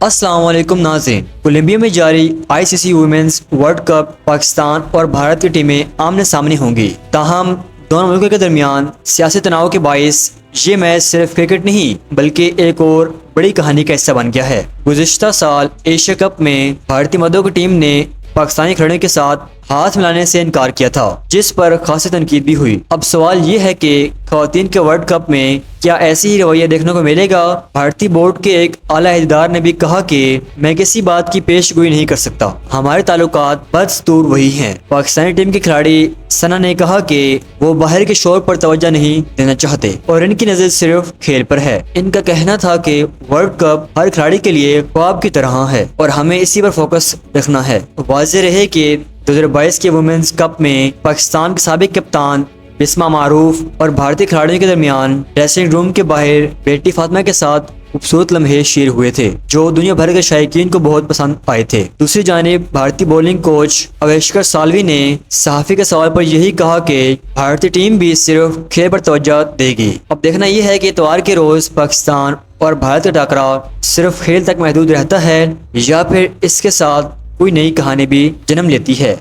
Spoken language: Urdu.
السلام علیکم ناظرین، کولمبیا میں جاری آئی سی سی ویمنز ورلڈ کپ پاکستان اور بھارت کی ٹیمیں آمنے سامنے ہوں گی۔ تاہم دونوں ملکوں کے درمیان سیاسی تناؤ کے باعث یہ میچ صرف کرکٹ نہیں بلکہ ایک اور بڑی کہانی کا حصہ بن گیا ہے۔ گزشتہ سال ایشیا کپ میں بھارتی مردوں کی ٹیم نے پاکستانی کھلاڑیوں کے ساتھ ہاتھ ملانے سے انکار کیا تھا، جس پر خاصی تنقید بھی ہوئی۔ اب سوال یہ ہے کہ خواتین کے ورلڈ کپ میں کیا ایسی ہی رویہ دیکھنے کو ملے گا؟ بھارتی بورڈ کے ایک اعلیٰ عہدیدار نے بھی کہا کہ میں کسی بات کی پیش گوئی نہیں کر سکتا، ہمارے تعلقات بدستور وہی ہیں۔ پاکستانی ٹیم کے کھلاڑی ثنا نے کہا کہ وہ باہر کے شور پر توجہ نہیں دینا چاہتے اور ان کی نظر صرف کھیل پر ہے۔ ان کا کہنا تھا کہ ورلڈ کپ ہر کھلاڑی کے لیے خواب کی طرح ہے اور ہمیں اسی پر فوکس رکھنا ہے۔ واضح رہے کہ 2022 کے وومنز کپ میں پاکستان کے سابق کپتان بسمہ معروف اور بھارتی کھلاڑیوں کے درمیان ڈریسنگ روم کے باہر بیٹی فاطمہ کے ساتھ خوبصورت لمحے شیئر ہوئے تھے جو دنیا بھر کے شائقین کو بہت پسند آئے تھے۔ دوسری جانب بھارتی بولنگ کوچ اویشکر سالوی نے صحافی کے سوال پر یہی کہا کہ بھارتی ٹیم بھی صرف کھیل پر توجہ دے گی۔ اب دیکھنا یہ ہے کہ اتوار کے روز پاکستان اور بھارت کا ٹکراؤ صرف کھیل تک محدود رہتا ہے یا پھر اس کے ساتھ کوئی نئی کہانی بھی جنم لیتی ہے۔